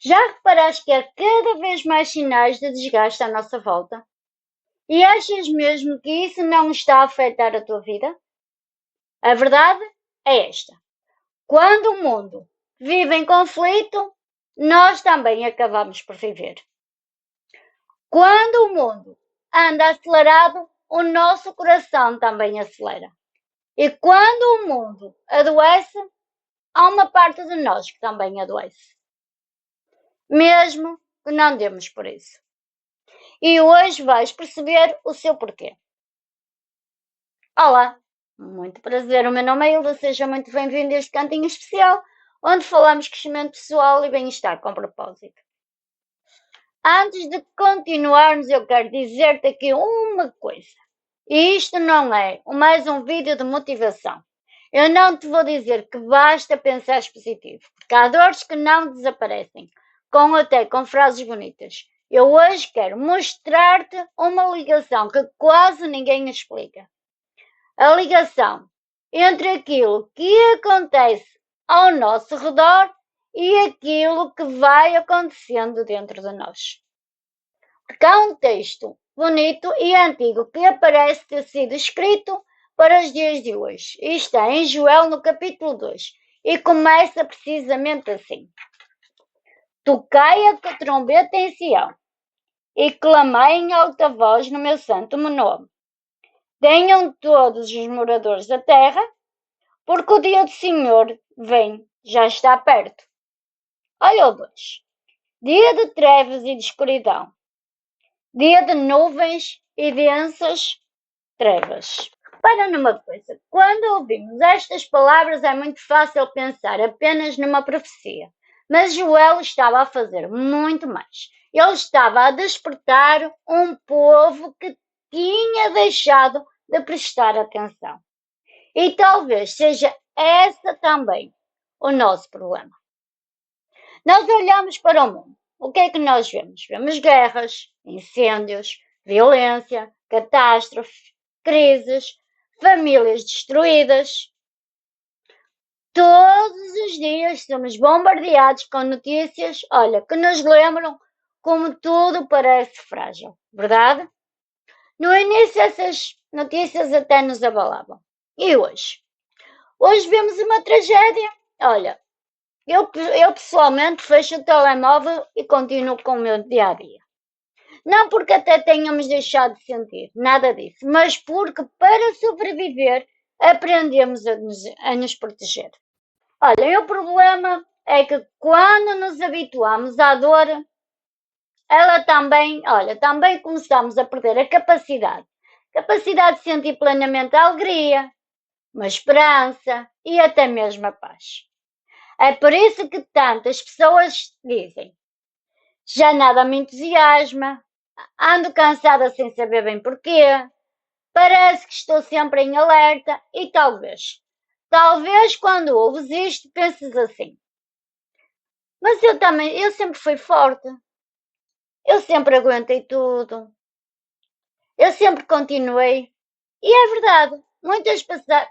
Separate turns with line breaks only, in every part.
Já reparaste que há cada vez mais sinais de desgaste à nossa volta? E achas mesmo que isso não está a afetar a tua vida? A verdade é esta: quando o mundo vive em conflito, nós também acabamos por viver. Quando o mundo anda acelerado, o nosso coração também acelera. E quando o mundo adoece, há uma parte de nós que também adoece. Mesmo que não demos por isso. E hoje vais perceber o seu porquê. Olá, muito prazer, o meu nome é Hilda, seja muito bem-vindo a este cantinho especial, onde falamos crescimento pessoal e bem-estar com propósito. Antes de continuarmos, eu quero dizer-te aqui uma coisa. E isto não é mais um vídeo de motivação. Eu não te vou dizer que basta pensar positivo, porque há dores que não desaparecem, até com frases bonitas. Eu hoje quero mostrar-te uma ligação que quase ninguém explica. A ligação entre aquilo que acontece ao nosso redor e aquilo que vai acontecendo dentro de nós. Porque há um texto bonito e antigo que parece ter sido escrito para os dias de hoje. E está em Joel no capítulo 2 e começa precisamente assim: Tocai a trombeta em Sião e clamai em alta voz no meu santo nome. Tenham todos os moradores da terra, porque o dia do Senhor vem, já está perto. Olha o 2. Dia de trevas e de escuridão, dia de nuvens e densas trevas. Repara numa coisa, quando ouvimos estas palavras é muito fácil pensar apenas numa profecia, mas Joel estava a fazer muito mais. Ele estava a despertar um povo que tinha deixado de prestar atenção. E talvez seja essa também o nosso problema. Nós olhamos para o mundo. O que é que nós vemos? Vemos guerras, incêndios, violência, catástrofes, crises, famílias destruídas. Todos os dias somos bombardeados com notícias, olha, que nos lembram como tudo parece frágil, verdade? No início essas notícias até nos abalavam. E hoje? Hoje vemos uma tragédia. Olha, eu pessoalmente fecho o telemóvel e continuo com o meu dia a dia. Não porque até tenhamos deixado de sentir, nada disso, mas porque para sobreviver aprendemos a nos proteger. Olha, o problema é que quando nos habituamos à dor, ela também, olha, também começamos a perder a capacidade de sentir plenamente a alegria, uma esperança e até mesmo a paz. É por isso que tantas pessoas dizem: já nada me entusiasma, ando cansada sem saber bem porquê, parece que estou sempre em alerta e talvez quando ouves isto penses assim: mas eu sempre fui forte, eu sempre aguentei tudo, eu sempre continuei. E é verdade, muitas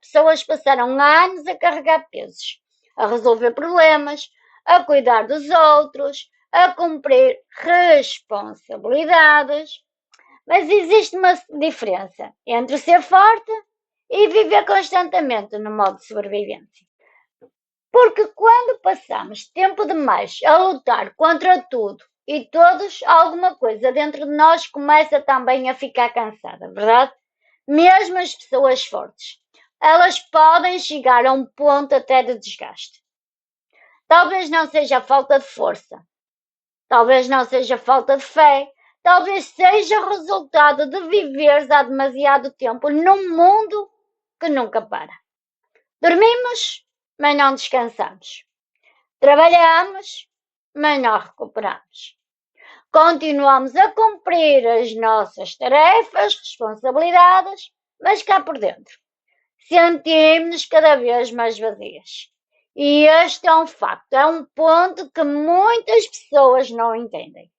pessoas passaram anos a carregar pesos, a resolver problemas, a cuidar dos outros, a cumprir responsabilidades. Mas existe uma diferença entre ser forte e viver constantemente no modo de sobrevivência. Porque quando passamos tempo demais a lutar contra tudo e todos, alguma coisa dentro de nós começa também a ficar cansada, verdade? Mesmo as pessoas fortes, elas podem chegar a um ponto até de desgaste. Talvez não seja a falta de força, talvez não seja a falta de fé, talvez seja resultado de viveres há demasiado tempo num mundo que nunca para. Dormimos, mas não descansamos. Trabalhamos, mas não recuperamos. Continuamos a cumprir as nossas tarefas, responsabilidades, mas cá por dentro sentimos-nos cada vez mais vazias. E este é um facto, é um ponto que muitas pessoas não entendem.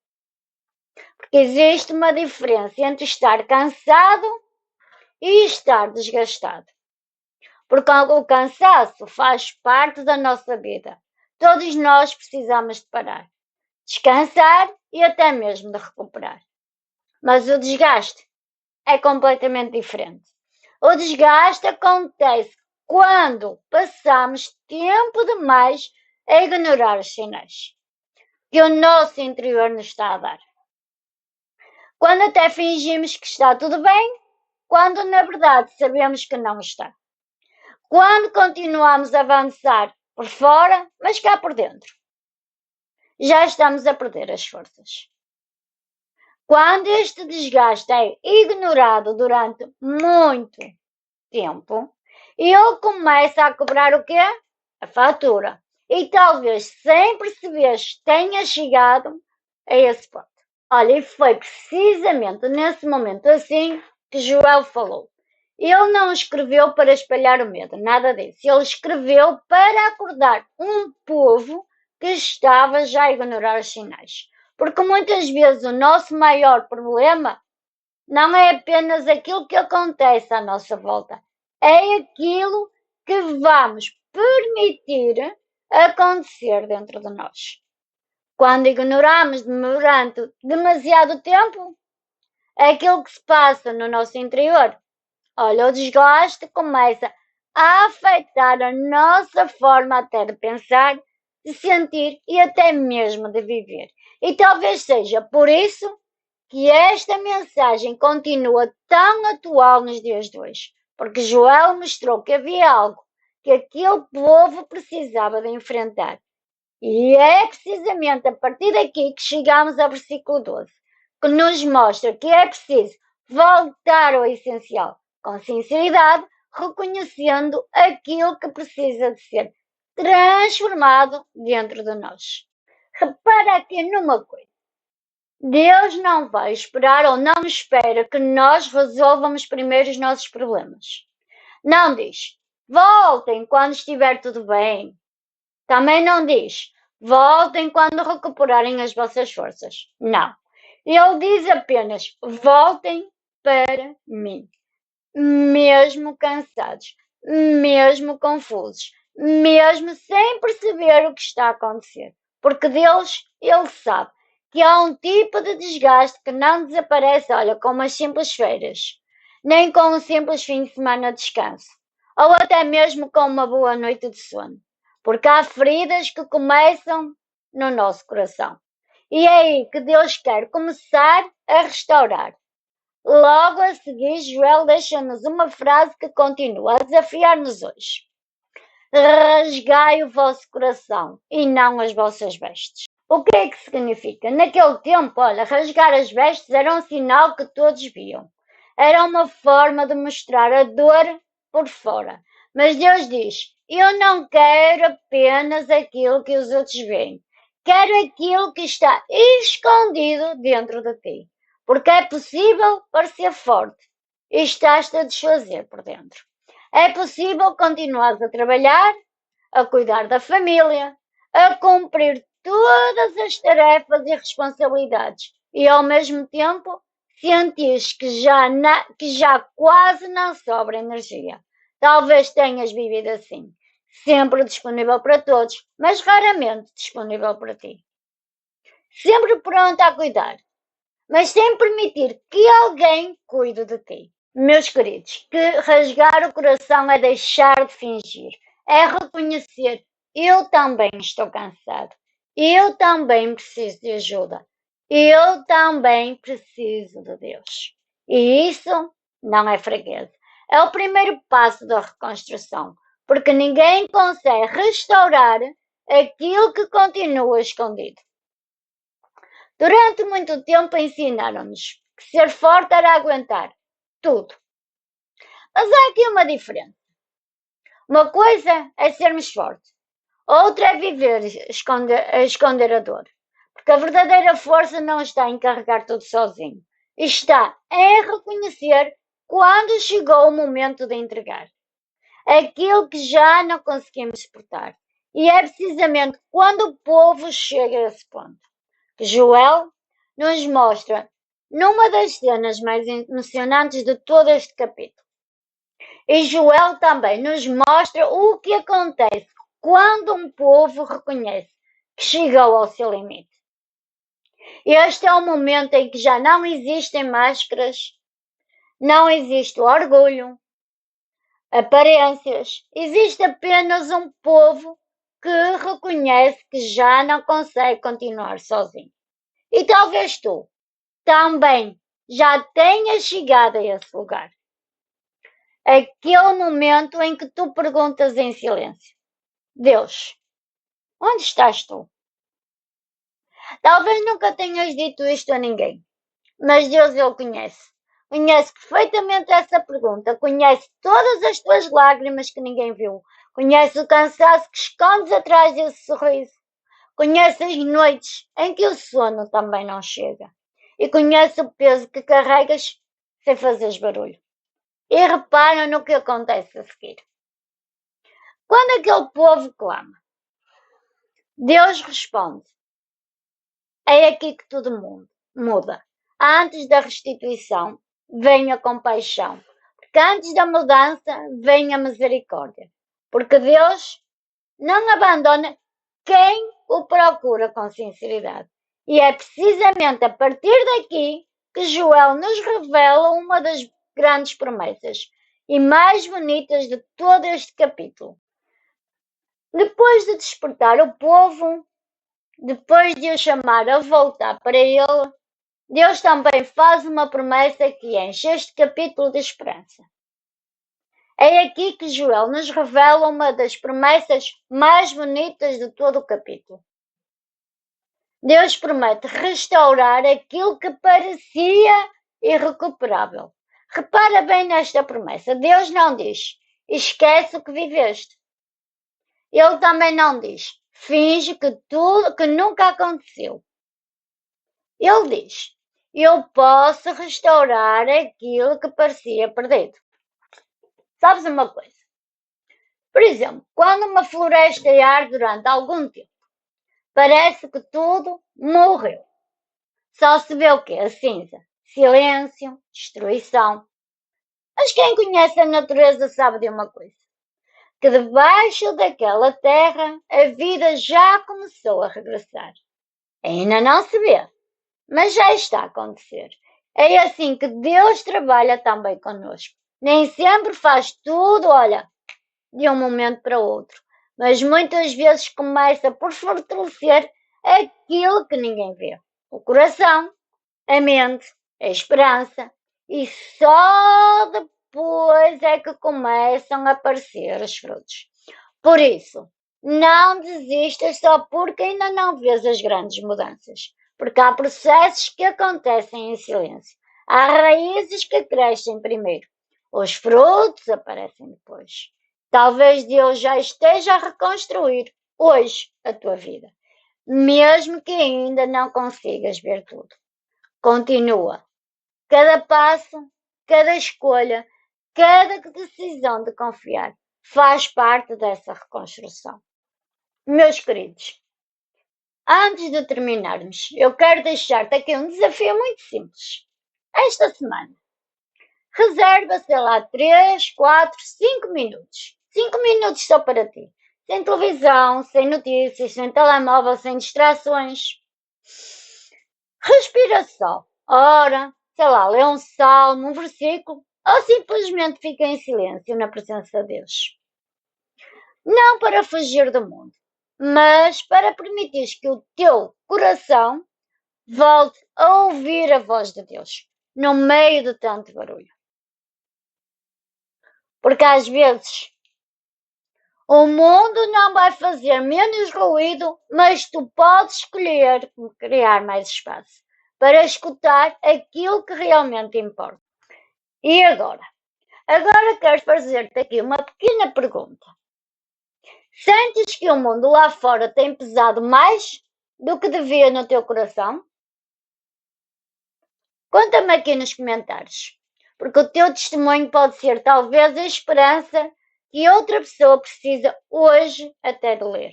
Porque existe uma diferença entre estar cansado e estar desgastado. Porque o cansaço faz parte da nossa vida. Todos nós precisamos de parar, descansar e até mesmo de recuperar. Mas o desgaste é completamente diferente. O desgaste acontece quando passamos tempo demais a ignorar os sinais que o nosso interior nos está a dar. Quando até fingimos que está tudo bem, quando na verdade sabemos que não está. Quando continuamos a avançar por fora, mas cá por dentro, já estamos a perder as forças. Quando este desgaste é ignorado durante muito tempo, ele começa a cobrar o quê? A fatura. E talvez sem perceber tenha chegado a esse ponto. Olha, e foi precisamente nesse momento assim que Joel falou. Ele não escreveu para espalhar o medo, nada disso. Ele escreveu para acordar um povo que estava já a ignorar os sinais. Porque muitas vezes o nosso maior problema não é apenas aquilo que acontece à nossa volta, é aquilo que vamos permitir acontecer dentro de nós. Quando ignoramos durante demasiado tempo aquilo que se passa no nosso interior, olha, o desgaste começa a afetar a nossa forma até de pensar, de sentir e até mesmo de viver. E talvez seja por isso que esta mensagem continua tão atual nos dias de hoje, porque Joel mostrou que havia algo que aquele povo precisava de enfrentar. E é precisamente a partir daqui que chegamos ao versículo 12, que nos mostra que é preciso voltar ao essencial, com sinceridade, reconhecendo aquilo que precisa de ser transformado dentro de nós. Repara aqui numa coisa. Deus não vai esperar ou não espera que nós resolvamos primeiro os nossos problemas. Não diz, voltem quando estiver tudo bem. Também não diz, voltem quando recuperarem as vossas forças. Não. Ele diz apenas, voltem para mim. Mesmo cansados, mesmo confusos, mesmo sem perceber o que está a acontecer. Porque Deus, Ele sabe que há um tipo de desgaste que não desaparece, olha, com umas simples férias, nem com um simples fim de semana de descanso, ou até mesmo com uma boa noite de sono, porque há feridas que começam no nosso coração. E é aí que Deus quer começar a restaurar. Logo a seguir, Joel deixa-nos uma frase que continua a desafiar-nos hoje. Rasgai o vosso coração e não as vossas vestes. O que é que significa? Naquele tempo, olha, rasgar as vestes era um sinal que todos viam. Era uma forma de mostrar a dor por fora. Mas Deus diz, eu não quero apenas aquilo que os outros veem. Quero aquilo que está escondido dentro de ti. Porque é possível parecer forte e estás-te a desfazer por dentro. É possível continuar a trabalhar, a cuidar da família, a cumprir todas as tarefas e responsabilidades e ao mesmo tempo sentires que já quase não sobra energia. Talvez tenhas vivido assim, sempre disponível para todos, mas raramente disponível para ti. Sempre pronto a cuidar, mas sem permitir que alguém cuide de ti. Meus queridos, que rasgar o coração é deixar de fingir, é reconhecer, eu também estou cansado, eu também preciso de ajuda, eu também preciso de Deus. E isso não é fraqueza, é o primeiro passo da reconstrução, porque ninguém consegue restaurar aquilo que continua escondido. Durante muito tempo ensinaram-nos que ser forte era aguentar tudo. Mas há aqui uma diferença. Uma coisa é sermos fortes, outra é viver a esconder a dor. Porque a verdadeira força não está em carregar tudo sozinho. Está em reconhecer quando chegou o momento de entregar aquilo que já não conseguimos suportar. E é precisamente quando o povo chega a esse ponto que Joel nos mostra numa das cenas mais emocionantes de todo este capítulo. E Joel também nos mostra o que acontece quando um povo reconhece que chegou ao seu limite. Este é o momento em que já não existem máscaras, não existe orgulho, aparências. Existe apenas um povo que reconhece que já não consegue continuar sozinho. E talvez tu também já tenhas chegado a esse lugar. Aquele momento em que tu perguntas em silêncio: Deus, onde estás tu? Talvez nunca tenhas dito isto a ninguém, mas Deus ele conhece. Conhece perfeitamente essa pergunta, conhece todas as tuas lágrimas que ninguém viu, conhece o cansaço que escondes atrás desse sorriso, conhece as noites em que o sono também não chega e conhece o peso que carregas sem fazeres barulho. E repara no que acontece a seguir. Quando aquele povo clama, Deus responde: é aqui que tudo muda. Antes da restituição, vem a compaixão. Porque antes da mudança, vem a misericórdia. Porque Deus não abandona quem o procura com sinceridade. E é precisamente a partir daqui que Joel nos revela uma das grandes promessas e mais bonitas de todo este capítulo. Depois de despertar o povo, depois de o chamar a voltar para ele, Deus também faz uma promessa que enche este capítulo de esperança. É aqui que Joel nos revela uma das promessas mais bonitas de todo o capítulo. Deus promete restaurar aquilo que parecia irrecuperável. Repara bem nesta promessa. Deus não diz: esquece o que viveste. Ele também não diz: finge que nunca aconteceu. Ele diz: eu posso restaurar aquilo que parecia perdido. Sabes uma coisa? Por exemplo, quando uma floresta arde durante algum tempo, parece que tudo morreu. Só se vê o quê? A cinza. Silêncio, destruição. Mas quem conhece a natureza sabe de uma coisa: que debaixo daquela terra a vida já começou a regressar. Ainda não se vê, mas já está a acontecer. É assim que Deus trabalha também conosco. Nem sempre faz tudo, olha, de um momento para outro, mas muitas vezes começa por fortalecer aquilo que ninguém vê. O coração, a mente, a esperança, e só depois é que começam a aparecer os frutos. Por isso, não desistas só porque ainda não vês as grandes mudanças, porque há processos que acontecem em silêncio. Há raízes que crescem primeiro, os frutos aparecem depois. Talvez Deus já esteja a reconstruir hoje a tua vida, mesmo que ainda não consigas ver tudo. Continua. Cada passo, cada escolha, cada decisão de confiar faz parte dessa reconstrução. Meus queridos, antes de terminarmos, eu quero deixar-te aqui um desafio muito simples. Esta semana, reserva, sei lá, 3, 4, 5 minutos. 5 minutos só para ti. Sem televisão, sem notícias, sem telemóvel, sem distrações. Respira só. Ora, sei lá, lê um salmo, um versículo, ou simplesmente fica em silêncio na presença de Deus. Não para fugir do mundo, mas para permitir que o teu coração volte a ouvir a voz de Deus, no meio de tanto barulho. Porque às vezes o mundo não vai fazer menos ruído, mas tu podes escolher criar mais espaço para escutar aquilo que realmente importa. E agora? Agora quero fazer-te aqui uma pequena pergunta. Sentes que o mundo lá fora tem pesado mais do que devia no teu coração? Conta-me aqui nos comentários, porque o teu testemunho pode ser talvez a esperança que outra pessoa precisa hoje até de ler.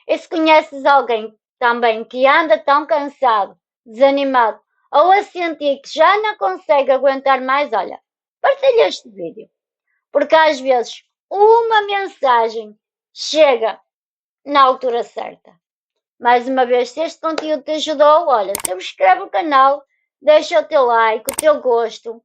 E se conheces alguém também que anda tão cansado, desanimado, ou a sentir que já não consegue aguentar mais, olha, partilha este vídeo. Porque às vezes uma mensagem chega na altura certa. Mais uma vez, se este conteúdo te ajudou, olha, subscreve o canal, deixa o teu like, o teu gosto.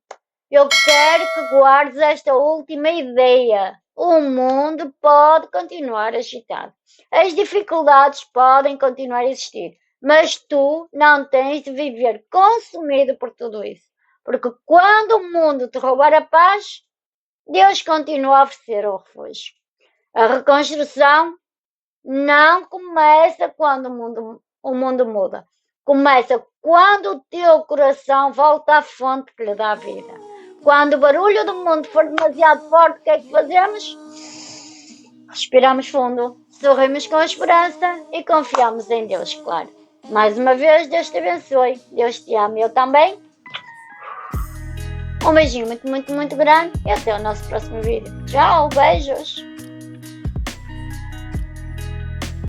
Eu quero que guardes esta última ideia. O mundo pode continuar agitado. As dificuldades podem continuar a existir, mas tu não tens de viver consumido por tudo isso. Porque quando o mundo te roubar a paz, Deus continua a oferecer o refúgio. A reconstrução não começa quando o mundo muda. Começa quando o teu coração volta à fonte que lhe dá a vida. Quando o barulho do mundo for demasiado forte, o que é que fazemos? Respiramos fundo, sorrimos com esperança e confiamos em Deus, claro. Mais uma vez, Deus te abençoe. Deus te ama e eu também. Um beijinho muito, muito, muito grande e até o nosso próximo vídeo. Tchau, beijos!